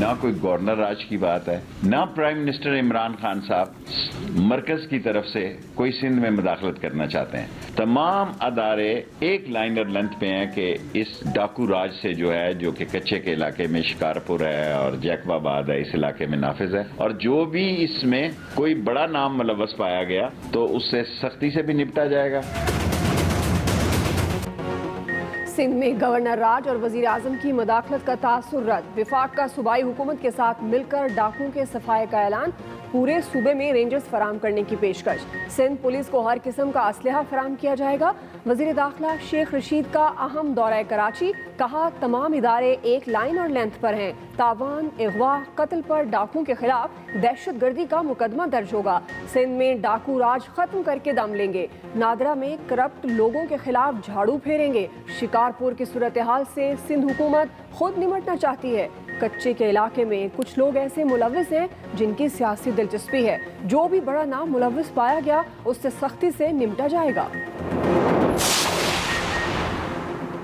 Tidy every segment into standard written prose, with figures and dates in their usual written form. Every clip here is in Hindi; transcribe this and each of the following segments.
ना कोई गवर्नर राज की बात है, ना प्राइम मिनिस्टर इमरान खान साहब मरकज की तरफ से कोई सिंध में मुदाखलत करना चाहते हैं। तमाम अदारे एक लाइन और लेंथ पे हैं कि इस डाकू राज से जो है, जो कि कच्चे के इलाके में शिकारपुर है और जैकबाबाद है, इस इलाके में नाफिज है, और जो भी इसमें कोई बड़ा नाम मुलव्वस पाया गया तो उससे सख्ती से भी निपटा जाएगा। सिंध में गवर्नर राज और वजीर आजम की मुदाखलत का तासुर रद्द। विफाक का सूबाई हुकूमत के साथ मिलकर डाकुओं के सफाये का ऐलान। पूरे सूबे में रेंजर्स फराम करने की पेशकश। सिंध पुलिस को हर किस्म का असलहा फराम किया जाएगा। वजीर दाखिला शेख रशीद का अहम दौरा कराची। कहा तमाम इदारे एक लाइन और लेंथ पर हैं। तावान, अगवा, कत्ल पर डाकुओं के खिलाफ दहशतगर्दी का मुकदमा दर्ज होगा। सिंध में डाकू राज खत्म करके दम लेंगे। नादरा में करप्ट लोगों के खिलाफ झाड़ू फेरेंगे। शिकारपुर की सूरत हाल से सिंध हुकूमत खुद निमटना चाहती है। कच्चे के इलाके में कुछ लोग ऐसे मुलव्विस हैं जिनकी सियासी दिलचस्पी है। जो भी बड़ा नाम मुलव्विस पाया गया उससे सख्ती से निपटा जाएगा।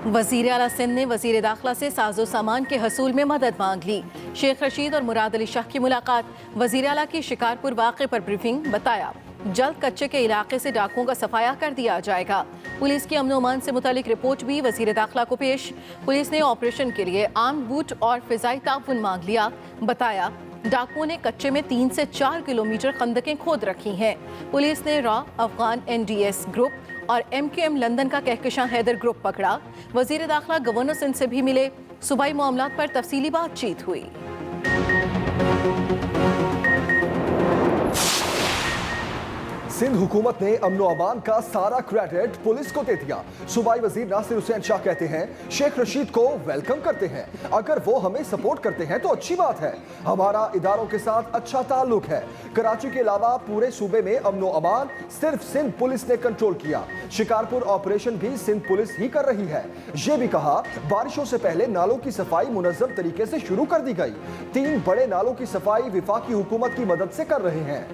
वज़ीर आला सिंध ने वज़ीर दाखिला से साजो सामान के हसूल में मदद मांग ली। शेख रशीद और मुराद अली शाह की मुलाकात। वज़ीर आला की शिकारपुर वाक़े पर ब्रीफिंग। बताया जल्द कच्चे के इलाके से डाकुओं का सफाया कर दिया जाएगा। पुलिस की अमन अमान से मुतालिक रिपोर्ट भी वज़ीर दाखिला को पेश। पुलिस ने ऑपरेशन के लिए आर्म्ड बूट और फिजाई ताउन मांग लिया। बताया डाकुओं ने कच्चे में 3 से 4 किलोमीटर खंदकें खोद रखी हैं। पुलिस ने रॉ अफगान NDS ग्रुप और MKM लंदन का कहकशां हैदर ग्रुप पकड़ा। वज़ीर दाखिला गवर्नर सिंध से भी मिले। सूबाई मामलात पर तफसीली बातचीत हुई। सिंध हुकूमत ने अमनो अमान का सारा क्रेडिट पुलिस को दे दिया। सूबाई वजीर नासिर हुसैन शाह कहते हैं शेख रशीद को वेलकम करते हैं। अगर वो हमें सपोर्ट करते हैं तो अच्छी बात है। हमारा इदारों के साथ अच्छा ताल्लुक है। कराची के अलावा पूरे सूबे में अमनो अमान सिर्फ सिंध पुलिस ने कंट्रोल किया। शिकारपुर ऑपरेशन भी सिंध पुलिस ही कर रही है। ये भी कहा बारिशों से पहले नालों की सफाई मुनज़्ज़म तरीके से शुरू कर दी गई। 3 बड़े नालों की सफाई विफाकी हुकूमत की मदद से कर रहे हैं।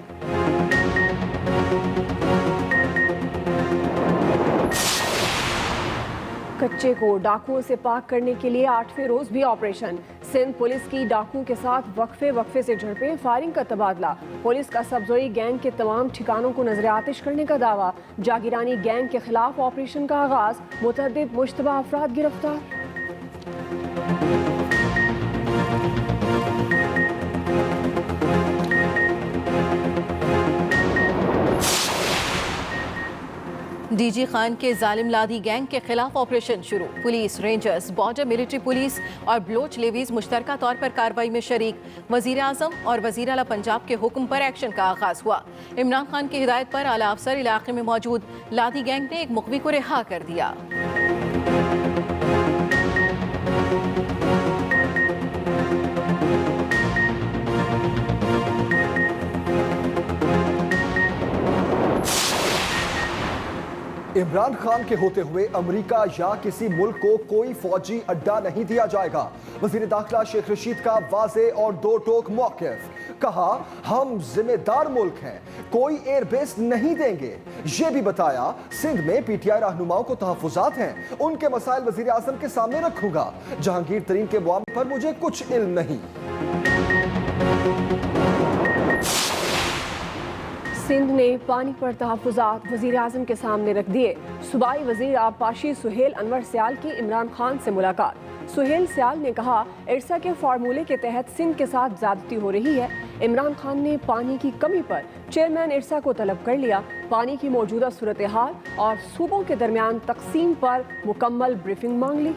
कच्चे को डाकुओं से पाक करने के लिए 8वें रोज भी ऑपरेशन। सिंध पुलिस की डाकुओं के साथ वक्फे से झड़पें, फायरिंग का तबादला। पुलिस का सब्जोई गैंग के तमाम ठिकानों को नजर आतिश करने का दावा। जागीरानी गैंग के खिलाफ ऑपरेशन का आगाज। मुतअद्दिद मुश्तबा अफराद गिरफ्तार। DG खान के जालिम लादी गैंग के खिलाफ ऑपरेशन शुरू। Police, rangers, border military police और ब्लोच लेवीज मुश्तरका तौर पर कार्रवाई में शरीक। वजीर आजम और वजीर आला पंजाब के हुक्म पर एक्शन का आगाज हुआ। इमरान खान की हिदायत पर आला अफसर इलाके में मौजूद लादी गैंग ने एक मुखबी को रिहा कर दिया। इमरान खान के होते हुए अमेरिका या किसी मुल्क को कोई फौजी अड्डा नहीं दिया जाएगा। वजीर दाखिला शेख रशीद का वाज़े और दो टोक मौक़िफ़। कहा हम जिम्मेदार मुल्क हैं, कोई एयरबेस नहीं देंगे। ये भी बताया सिंध में PTI रहनुमाओं को तहफ़्फ़ुज़ात हैं, उनके मसाइल वजीर आज़म के सामने रखूंगा। जहांगीर तरीन के मामले पर मुझे कुछ इल्म नहीं। सिंध ने पानी पर तहफ़्फ़ुज़ात वज़ीर आज़म के सामने रख दिए। सूबाई वज़ीर आबपाशी सुहेल अनवर सियाल की इमरान खान से मुलाकात। सुहेल सियाल ने कहा इरसा के फार्मूले के तहत सिंध के साथ ज़्यादती हो रही है। इमरान खान ने पानी की कमी पर चेयरमैन इरसा को तलब कर लिया। पानी की मौजूदा सूरत हाल और सूबों के दरमियान तकसीम पर मुकम्मल ब्रीफिंग मांग ली।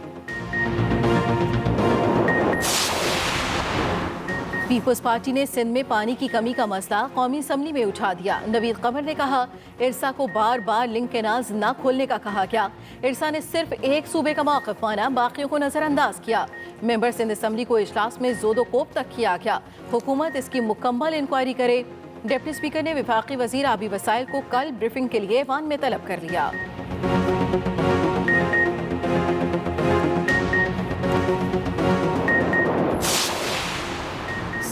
पीपल्स पार्टी ने सिंध में पानी की कमी का मसला कौमी असम्बली में उठा दिया। नवीद कमर ने कहा इरसा को बार बार लिंक कैनाल्स न खोलने का कहा गया। इरसा ने सिर्फ एक सूबे का मौक़िफ़ माना, बाकियों को नज़रअंदाज किया। मेंबर सिंध असम्बली को इजलास में जोदो कोप तक किया गया। हुकूमत इसकी मुकम्मल इंक्वायरी करे। डिप्टी स्पीकर ने विफाकी वजीर आबी वसाइल को कल ब्रीफिंग के लिए ऐवान में तलब कर लिया।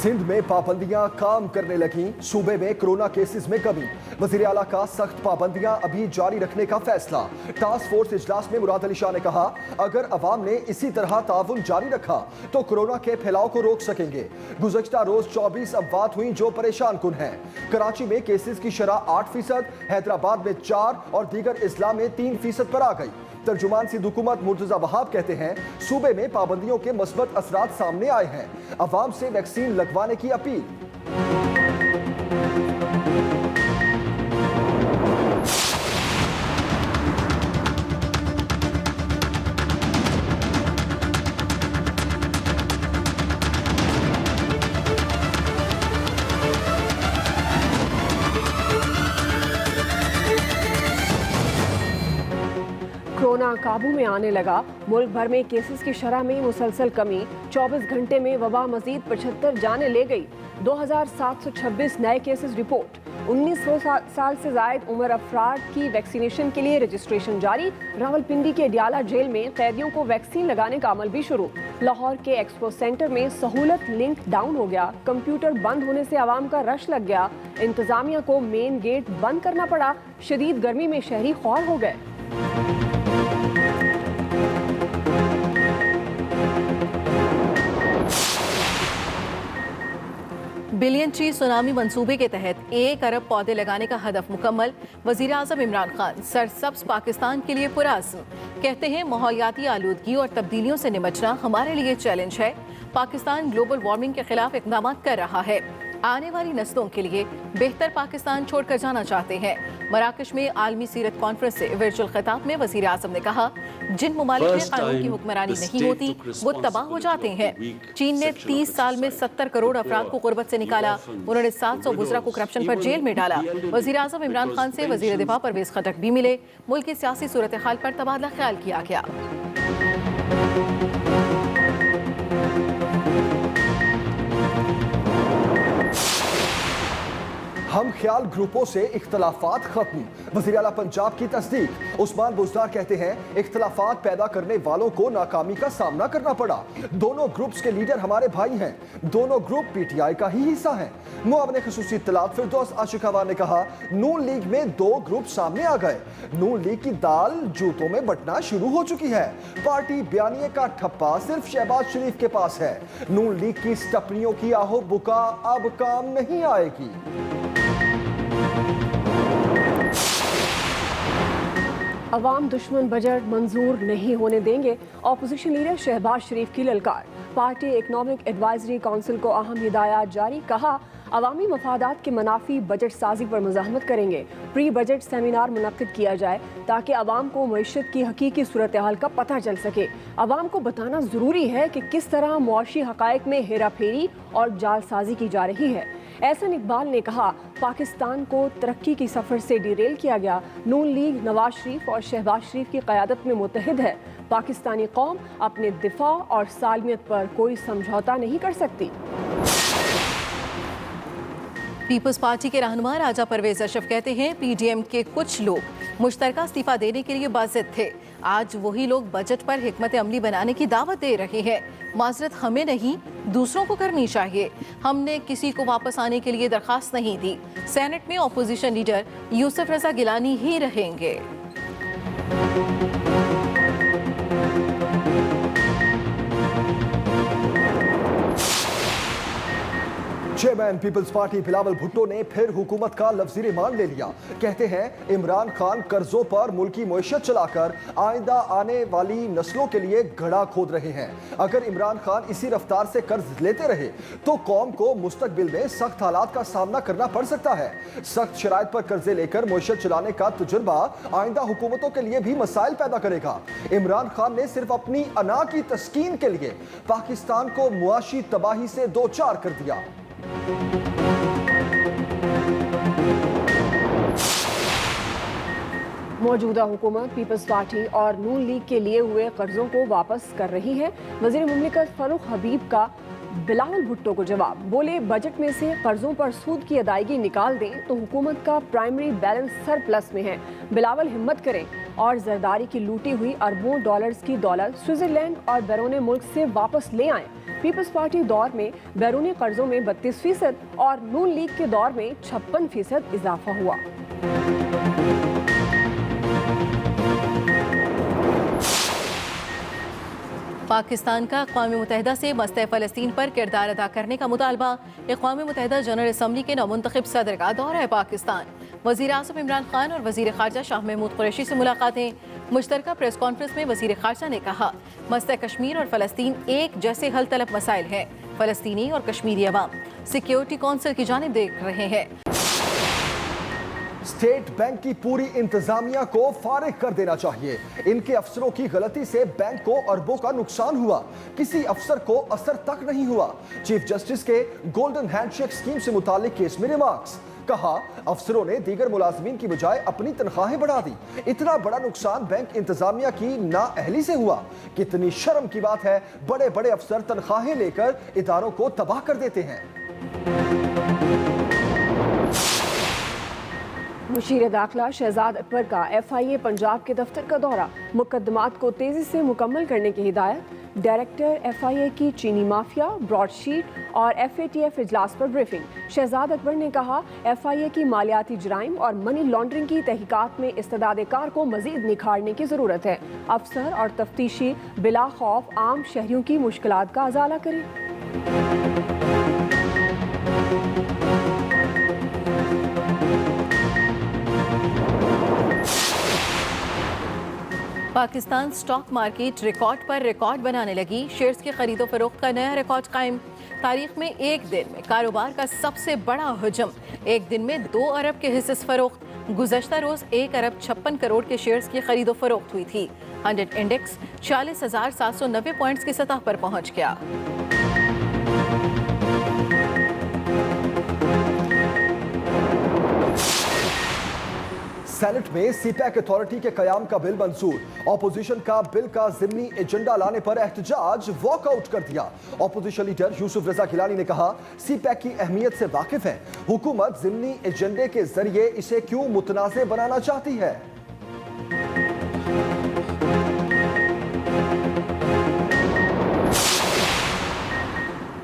सिंध में पाबंदियां काम करने लगी, सूबे में कोरोना केसेस में कमी। वजीर आला का सख्त पाबंदियां अभी जारी रखने का फैसला। टास्क फोर्स इजलास में मुराद अली शाह ने कहा, अगर अवाम ने इसी तरह ताउन जारी रखा तो कोरोना के फैलाव को रोक सकेंगे। गुज़श्ता रोज 24 अमवात हुई जो परेशान कुन हैं। कराची में केसेस की शरह 8%, हैदराबाद में 4 और दीगर इस्लाम में 3% पर आ गई। तर्जुमान सिंध हुकूमत मुर्तजा वहाब कहते हैं, सूबे में पाबंदियों के मस्बत असरात सामने आए हैं। अवाम से वैक्सीन लगवाने की अपील। कोरोना काबू में आने लगा। मुल्क भर में केसेस की शरह में मुसलसल कमी। 24 घंटे में वबा मजीद 75 जाने ले गई। 2726 नए केसेस रिपोर्ट। 1900 साल से जायद उम्र अफराद की वैक्सीनेशन के लिए रजिस्ट्रेशन जारी। रावलपिंडी के डियाला जेल में कैदियों को वैक्सीन लगाने का अमल भी शुरू। लाहौर के एक्सपो सेंटर में सहूलत लिंक डाउन हो गया। कंप्यूटर बंद होने से आवाम का रश लग गया। इंतजामिया को मेन गेट बंद करना पड़ा। शदीद गर्मी में शहरी खौर हो गए। बिलियन ट्री सुनामी मंसूबे के तहत 1 अरब पौधे लगाने का हदफ मुकम्मल। वजीर आज़म इमरान खान सरसब्ज पाकिस्तान के लिए पुरअज़्म। कहते हैं, माहौलियाती आलूदगी और तब्दीलियों से निपटना हमारे लिए चैलेंज है। पाकिस्तान ग्लोबल वार्मिंग के खिलाफ इक़दाम कर रहा है। आने वाली नस्लों के लिए बेहतर पाकिस्तान छोड़कर जाना चाहते हैं। मराकश में आलमी सीरत कॉन्फ्रेंस से वर्चुअल खिताब में वजीर आज़म ने कहा, जिन ममालिक में कानून की हुक्मरानी नहीं होती वो तबाह हो जाते हैं। चीन ने 30 साल में 70 करोड़ अफराद को गुर्बत से निकाला। उन्होंने 700 वुज़रा को करप्शन पर जेल में डाला। वजीर आज़म इमरान खान से वजीर दिफा परवेज खटक भी मिले। मुल्क की सियासी सूरत हाल पर तबादला ख्याल किया गया। हम ख्याल ग्रुपों से इख्तलाफात खत्म। वज़ीर आला पंजाब की तस्दीक। उस्मान बुज़दार कहते हैं, इख्तलाफात पैदा करने वालों को नाकामी का सामना करना पड़ा। दोनों ग्रुप्स के लीडर हमारे भाई हैं। दोनों ग्रुप पीटीआई का ही हिस्सा हैं। मुआविन खुसूसी इत्तलात फिरदौस आशिकावा ने कहा, नून लीग में 2 ग्रुप सामने आ गए। नून लीग की दाल जूतों में बंटना शुरू हो चुकी है। पार्टी बयानिए का ठप्पा सिर्फ शहबाज शरीफ के पास है। नून लीग की स्टपनियों की आहो बुका अब काम नहीं आएगी। अवाम दुश्मन बजट मंजूर नहीं होने देंगे। ऑपोजिशन लीडर शहबाज शरीफ की ललकार। पार्टी इकनॉमिक एडवाइजरी काउंसिल को अहम हिदायत जारी। कहा, अवामी मफादात के मनाफी बजट साजी पर मुज़ाहमत करेंगे। प्री बजट सेमिनार मुनक्किद किया जाए ताकि अवाम को मईशत की हकीकी सूरत हाल का पता चल सके। अवाम को बताना ज़रूरी है कि किस तरह मुआशी हक़ाइक़ में हेरा फेरी और जालसाजी की जा रही है। एहसन इकबाल ने कहा, पाकिस्तान को तरक्की की सफ़र से डिरेल किया गया। नून लीग नवाज शरीफ और शहबाज शरीफ की क़यादत में मुत्तहिद है। पाकिस्तानी कौम अपने दिफा और सालमियत पर कोई समझौता नहीं कर सकती। पीपल्स पार्टी के रहनुमा राजा परवेज अशरफ कहते हैं, पीडीएम के कुछ लोग मुश्तरका इस्तीफा देने के लिए बाज़िद थे। आज वही लोग बजट पर हिकमत अमली बनाने की दावत दे रहे हैं। माजरत हमें नहीं, दूसरों को करनी चाहिए। हमने किसी को वापस आने के लिए दरखास्त नहीं दी। सेनेट में अपोजिशन लीडर यूसुफ रजा गिलानी ही रहेंगे। Chairman Peoples Party Bilawal Bhutto ने फिर हुकूमत का लफ्ज़ी रिमांड ले लिया। कहते हैं, इमरान खान कर्जों पर मुल्की मईशत चलाकर आइंदा आने वाली नस्लों के लिए गड्ढा खोद रहे हैं। अगर इमरान खान इसी रफ्तार से कर्ज लेते रहे तो कौम को मुस्तकबिल में सख्त हालात का सामना करना पड़ सकता है। सख्त शराइत पर कर्जे लेकर मईशत चलाने का तजुर्बा आइंदा हुकूमतों के लिए भी मसाइल पैदा करेगा। इमरान खान ने सिर्फ अपनी अना की तस्कीन के लिए पाकिस्तान को मुआशी तबाही से दो चार कर दिया। मौजूदा हुकूमत पीपल्स पार्टी और नून लीग के लिए हुए कर्जों को वापस कर रही है। वज़ीर मुमलिकत फरूख हबीब का बिलावल भुट्टो को जवाब। बोले, बजट में से कर्जों पर सूद की अदायगी निकाल दें तो हुकूमत का प्राइमरी बैलेंस सरप्लस में है। बिलावल हिम्मत करें, और जरदारी की लूटी हुई अरबों डॉलर्स की दौलत स्विट्जरलैंड और बैरून मुल्क से वापस ले आए। पीपल्स पार्टी दौर में बैरूनी कर्जों में 32% और नून लीग के दौर में 56% इजाफा हुआ। पाकिस्तान का अक़वाम मुत्तहिदा से मसले फ़लस्तीन पर किरदार अदा करने का मुतालबा। अक़वाम मुत्तहिदा जनरल असम्बली के नौमुंतखब सदर का दौरा है पाकिस्तान। वज़ीर आज़म इमरान खान और वज़ीर ख़ारजा शाह महमूद कुरैशी से मुलाकातें। मुश्तरका प्रेस कॉन्फ्रेंस में वज़ीर ख़ारजा ने कहा, मसला कश्मीर और फ़लस्तीन एक जैसे हल तलब मसाइल हैं। फ़लस्तीनी और कश्मीरी अवाम सिक्योरिटी कौंसिल की जानिब देख रहे हैं। स्टेट बैंक की पूरी इंतजामिया को फारिग कर देना चाहिए। इनके अफसरों की गलती से बैंक को अरबों का नुकसान हुआ, किसी अफसर को असर तक नहीं हुआ। चीफ जस्टिस के गोल्डन हैंडशेक स्कीम से मुतालिक केस में रिमार्क्स। कहा, अफसरों ने दीगर मुलाजमीन की बजाय अपनी तनख्वाहें बढ़ा दी। इतना बड़ा नुकसान बैंक इंतजामिया की नाअहली से हुआ। कितनी शर्म की बात है, बड़े बड़े अफसर तनख्वाहें लेकर इदारों को तबाह कर देते हैं। मुशीर दाखिला शहजाद अकबर का FIA पंजाब के दफ्तर का दौरा। मुकदमात को तेजी से मुकम्मल करने की हिदायत। डायरेक्टर FIA की चीनी माफिया, ब्रॉडशीट और FATF इजलास पर ब्रीफिंग। शहजाद अकबर ने कहा, FIA की मालियाती जराइम और मनी लॉन्ड्रिंग की तहकीकात में इस्तेदाद कार को मजीद निखारने की ज़रूरत है। अफसर और तफ्तीशी बिला खौफ आम शहरियों की मुश्किलात का अजाला करें। पाकिस्तान स्टॉक मार्केट रिकॉर्ड पर रिकॉर्ड बनाने लगी। शेयर्स की खरीदो फरोख्त का नया रिकॉर्ड कायम। तारीख में एक दिन में कारोबार का सबसे बड़ा हजम। एक दिन में 2 अरब के हिस्से फरोख्त। गुज़श्ता रोज 1 अरब 56 करोड़ के शेयर्स की खरीदो फरोख्त हुई थी। 100 इंडेक्स 46,790 पॉइंट्स की सतह पर पहुंच गया। सेनेट में सीपैक अथॉरिटी के कयाम का बिल मंजूर। ऑपोजिशन का बिल का जिमनी एजेंडा लाने पर एहतजाज वॉकआउट कर दिया। ऑपोजिशन लीडर यूसुफ रजा गिलानी ने कहा, सीपैक की अहमियत से वाकिफ है। हुकूमत जिमनी एजेंडे के जरिए इसे क्यों मुतनाज़े बनाना चाहती है।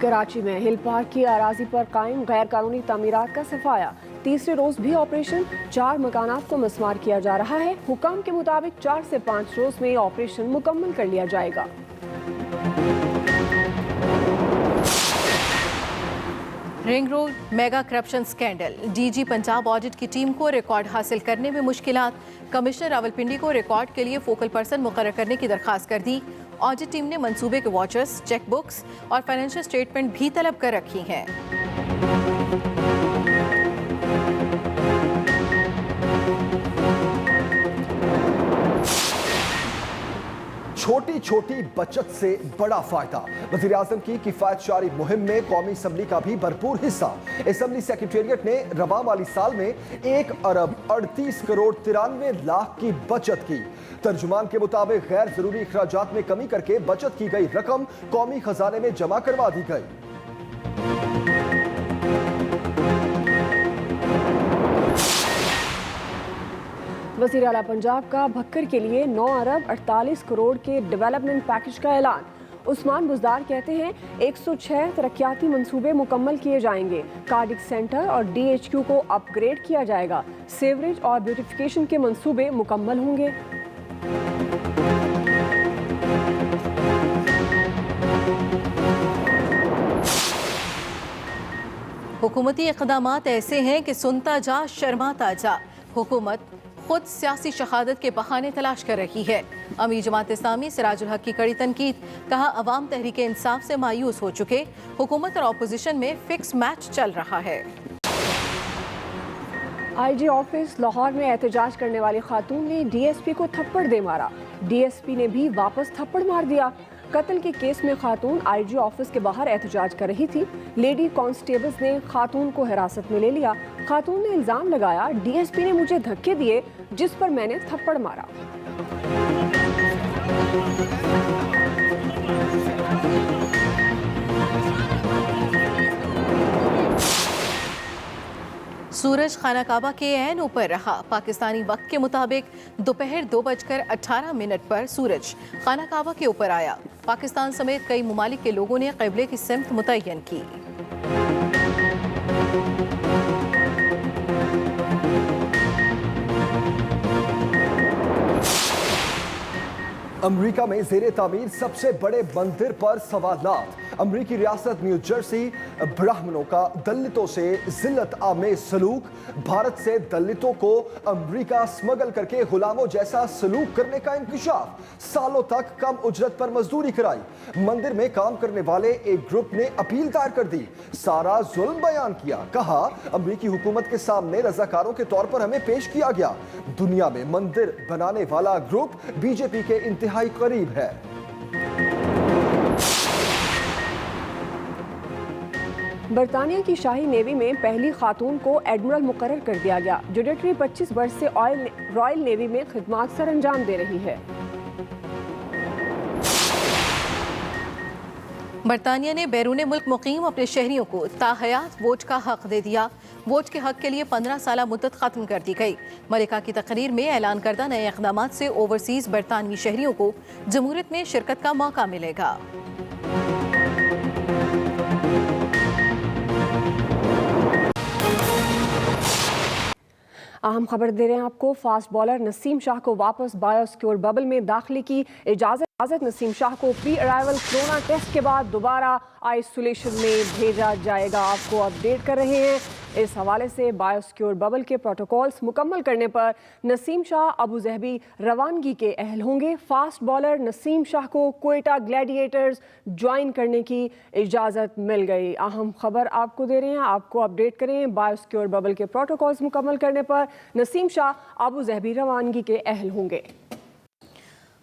कराची में हिल पार्क की अराजी पर कायम गैर कानूनी तामीरात का सफाया। तीसरे रोज भी ऑपरेशन। 4 मकानात को मस्मार किया जा रहा है। हुकाम के मुताबिक 4 से 5 रोज में ऑपरेशन मुकम्मल कर लिया जाएगा। Ring road mega corruption scandal. DG Punjab audit की टीम को रिकॉर्ड हासिल करने में मुश्किलात। कमिश्नर रावलपिंडी को रिकॉर्ड के लिए फोकल पर्सन मुकर्रर करने की दरखास्त कर दी। ऑडिट टीम ने मंसूबे के वॉचर्स, चेक बुक्स और फाइनेंशियल स्टेटमेंट भी तलब कर रखी हैं। छोटी छोटी बचत से बड़ा फायदा। वज़ीर आज़म की किफायतशारी मुहिम में कौमी असम्बली का भी भरपूर हिस्सा। असम्बली सेक्रेटेरिएट ने रवां वाली साल में 1 अरब 38 करोड़ 93 लाख की बचत की। तर्जुमान के मुताबिक गैर जरूरी इखराजात में कमी करके बचत की गई रकम कौमी खजाने में जमा करवा दी गई। वज़ीर आला पंजाब का भक्कर के लिए 9 अरब 48 करोड़ के डेवलपमेंट पैकेज का ऐलान। उस्मान बुज़दार कहते हैं 106 तरक्याती मंसूबे मुकम्मल किए जाएंगे। कार्डिक सेंटर और DHQ को अपग्रेड किया जाएगा। सीवरेज और ब्यूटिफिकेशन के मंसूबे मुकम्मल होंगे। हुकूमती इक़दामात ऐसे हैं कि सुनता जा शर्माता जा। हुकूमत खुद सियासी शहादत के बहाने तलाश कर रही है। अमीर जमात इस्लामी सिराजुल हक की कड़ी तनकीद। कहा, अवाम तहरीक इंसाफ से मायूस हो चुके। हुकूमत और अपोजिशन में फिक्स मैच चल रहा है। IG ऑफिस लाहौर में एहतजाज करने वाली खातून ने DSP को थप्पड़ दे मारा। DSP ने भी वापस थप्पड़ मार दिया। कत्ल के केस में खातून IG ऑफिस के बाहर एहतजाज कर रही थी। लेडी कांस्टेबल्स ने खातून को हिरासत में ले लिया। खातून ने इल्जाम लगाया, DSP ने मुझे धक्के दिए जिस पर मैंने थप्पड़ मारा। सूरज खाना काबा के ऐन ऊपर रहा। पाकिस्तानी वक्त के मुताबिक दोपहर 2:18 पर सूरज खाना काबा के ऊपर आया। पाकिस्तान समेत कई ममालिक के लोगों ने क़िबले की सिमत मुतय्यन की। अमेरिका में ज़ेरे तामीर सबसे बड़े मंदिर पर सवालात। अमेरिकी रियासत न्यू जर्सी ब्राह्मणों का दलितों से जिल्लत आमेज सलूक। भारत से दलितों को अमेरिका स्मगल करके गुलामों जैसा सलूक करने का इंकशाफ। सालों तक कम उजरत पर मजदूरी कराई। मंदिर में काम करने वाले एक ग्रुप ने अपील दायर कर दी। सारा जुल्म बयान किया। कहा अमेरिकी हुकूमत के सामने रजाकारों के तौर पर हमें पेश किया गया। दुनिया में मंदिर बनाने वाला ग्रुप बीजेपी के इंतहाई करीब है। बरतानिया की शाही नेवी में पहली खातून को एडमिरल मुकर्रर कर दिया गया। जुडिशरी 25 वर्ष से रॉयल नेवी में खिदमत सर अंजाम दे रही है। बरतानिया ने बैरून मुल्क मुकीम अपने शहरियों को ताहयात वोट का हक दे दिया। वोट के हक के लिए 15 साल मुद्दत खत्म कर दी गई। मलिका की तकरीर में ऐलान करदा नए इक़दाम से ओवरसीज बरतानवी शहरियों को जमहूरियत में शिरकत का मौका मिलेगा। अहम खबर दे रहे हैं आपको। फास्ट बॉलर नसीम शाह को वापस बायोसिक्योर बबल में दाखिले की इजाजत। नसीम शाह को प्री अराइवल कोरोना टेस्ट के बाद दोबारा आइसोलेशन में भेजा जाएगा। आपको अपडेट कर रहे हैं। इस हवाले से बायोसिक्योर बबल के प्रोटोकॉल्स मुकम्मल करने पर नसीम शाह अबू ज़हबी रवानगी के अहल होंगे। फास्ट बॉलर नसीम शाह को क्वेटा ग्लैडिएटर्स ज्वाइन करने की इजाज़त मिल गई। अहम खबर आपको दे रहे हैं, आपको अपडेट करें। बायोसिक्योर बबल के प्रोटोकॉल्स मुकम्मल करने पर नसीम शाह अबू ज़हबी रवानगी के अहल होंगे।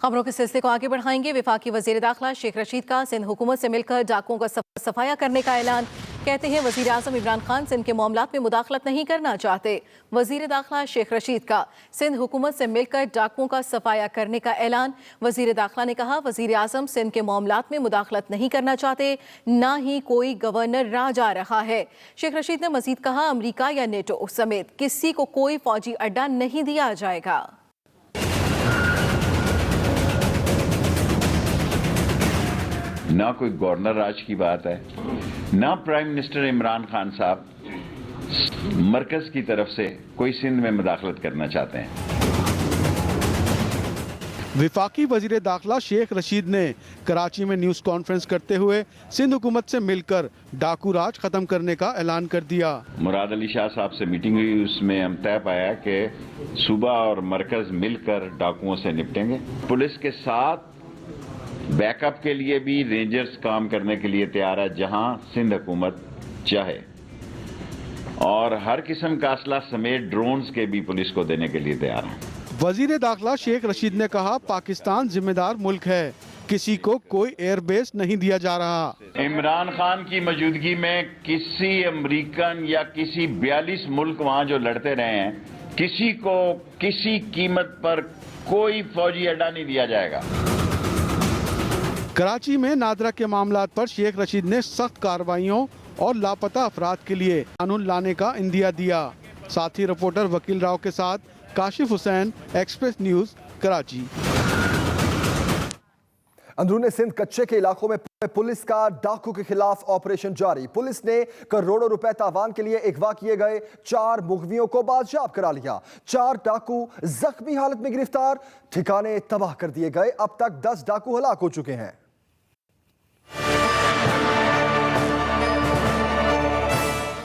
खबरों के सिलसिले को आगे बढ़ाएंगे। वफाकी वज़ीर दाखिला शेख रशीद का सिंध हुकूमत से मिलकर डाकुओं का सफाया करने का ऐलान। कहते हैं वज़ीर आज़म इमरान खान सिंध के मामलात में मुदाखलत नहीं करना चाहते। वज़ीर दाखिला शेख रशीद का सिंध हुकूमत से मिलकर डाकुओं का सफाया करने का ऐलान। वज़ीर दाखिला ने कहा वज़ीर आज़म सिंध के मामलात में मुदाखलत नहीं करना चाहते, ना ही कोई गवर्नर राज आ रहा है। शेख रशीद ने मजीद कहा अमरीका या नेटो समेत किसी को कोई फौजी अड्डा नहीं दिया जाएगा। ना कोई गवर्नर राज की बात है, ना प्राइम मिनिस्टर इमरान खान साहब मरकज की तरफ से कोई सिंध में मुदाखलत करना चाहते हैं। वफाकी वजीर दाखिला शेख रशीद ने कराची में न्यूज़ कॉन्फ्रेंस करते हुए सिंध हुकूमत से मिलकर डाकू राज खत्म करने का ऐलान कर दिया। मुराद अली शाह साहब से मीटिंग हुई, उसमें हम तय पाया कि सूबा और मरकज मिलकर डाकुओं से निपटेंगे। पुलिस के साथ बैकअप के लिए भी रेंजर्स काम करने के लिए तैयार है जहां सिंध हुकूमत चाहे, और हर किस्म का असला समेत ड्रोन्स के भी पुलिस को देने के लिए तैयार है। वजीर दाखिला शेख रशीद ने कहा पाकिस्तान जिम्मेदार मुल्क है, किसी को कोई एयरबेस नहीं दिया जा रहा। इमरान खान की मौजूदगी में किसी अमेरिकन या किसी 42 मुल्क वहां जो लड़ते रहे हैं, किसी को किसी कीमत पर कोई फौजी अड्डा नहीं दिया जाएगा। कराची में नादरा के मामलात पर शेख रशीद ने सख्त कार्रवाइयों और लापता अफराद के लिए कानून लाने का इंदिया दिया। साथी रिपोर्टर वकील राव के साथ काशिफ हुसैन, एक्सप्रेस न्यूज़, कराची। अंदरूनी सिंध कच्चे के इलाकों में पुलिस का डाकू के खिलाफ ऑपरेशन जारी। पुलिस ने करोड़ों रुपए तावान के लिए अगवा किए गए 4 मुगवियों को बाजियाब करा लिया। 4 डाकू जख्मी हालत में गिरफ्तार, ठिकाने तबाह कर दिए गए। अब तक 10 डाकू हलाक हो चुके हैं।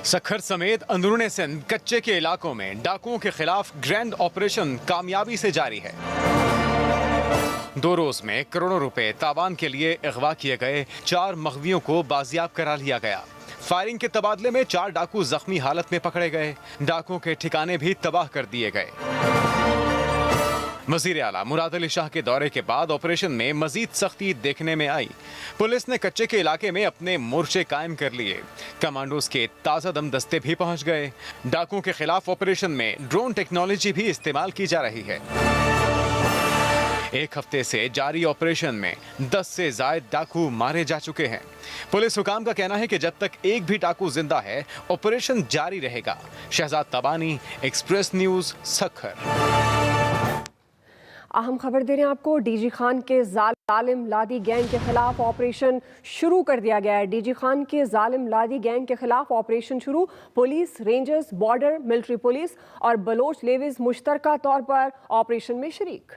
सखर समेत अंदरूनी सिंध कच्चे के इलाकों में डाकुओं के खिलाफ ग्रैंड ऑपरेशन कामयाबी से जारी है। 2 रोज में करोड़ों रुपए तावान के लिए अगवा किए गए 4 मगवियों को बाजियाब करा लिया गया। फायरिंग के तबादले में 4 डाकू जख्मी हालत में पकड़े गए। डाकुओं के ठिकाने भी तबाह कर दिए गए। वज़ीर आला मुराद अली शाह के दौरे के बाद ऑपरेशन में मजीद सख्ती देखने में आई। पुलिस ने कच्चे के इलाके में अपने मोर्चे कायम कर लिए। कमांडोज के ताज़ा दम दस्ते भी पहुंच गए। डाकुओं के खिलाफ ऑपरेशन में ड्रोन टेक्नोलॉजी भी इस्तेमाल की जा रही है। एक हफ्ते से जारी ऑपरेशन में 10 से ज्यादा डाकू मारे जा चुके हैं। पुलिस हुकाम का कहना है कि जब तक एक भी डाकू जिंदा है, ऑपरेशन जारी रहेगा। शहजाद तबानी, एक्सप्रेस न्यूज, सखर। अहम खबर दे रहे हैं आपको, डीजी खान के जालिम लादी गैंग के खिलाफ ऑपरेशन शुरू कर दिया गया है। डीजी खान के जालिम लादी गैंग के खिलाफ ऑपरेशन शुरू। Police, rangers, border, military police और बलोच लेविस मुश्तरका तौर पर ऑपरेशन में शरीक।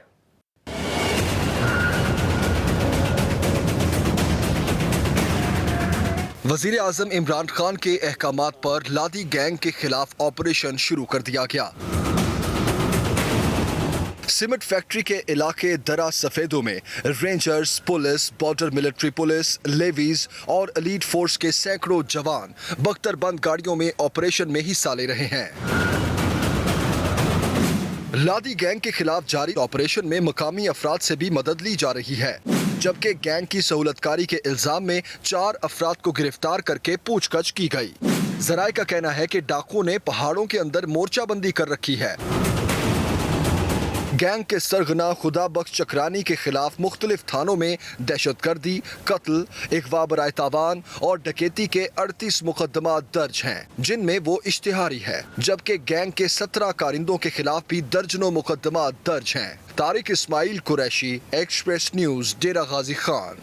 वजीर आजम इमरान खान के अहकामात पर लादी गैंग के खिलाफ ऑपरेशन शुरू कर दिया गया। सीमेंट फैक्ट्री के इलाके दरा सफेदों में rangers, police, border military police, levies और एलीट फोर्स के सैकड़ों जवान बख्तरबंद गाड़ियों में ऑपरेशन में हिस्सा ले रहे हैं। लादी गैंग के खिलाफ जारी ऑपरेशन में मकामी अफराद से भी मदद ली जा रही है, जबकि गैंग की सहूलतकारी के इल्जाम में 4 अफराद को गिरफ्तार करके पूछताछ की गई। जराये का कहना है कि डाकुओं ने पहाड़ों के अंदर मोर्चाबंदी कर रखी है। गैंग के सरगना खुदा बख्श चक्रानी के खिलाफ मुख्तलिफ थानों में दहशतगर्दी, कत्ल, अगवा बराए तावान और डकैती के 38 मुकदमा दर्ज हैं, जिनमें वो इश्तिहारी है, जबकि गैंग के 17 कारिंदों के खिलाफ भी दर्जनों मुकदमा दर्ज हैं। तारिक इस्माइल कुरैशी, एक्सप्रेस न्यूज, डेरा गाजी खान।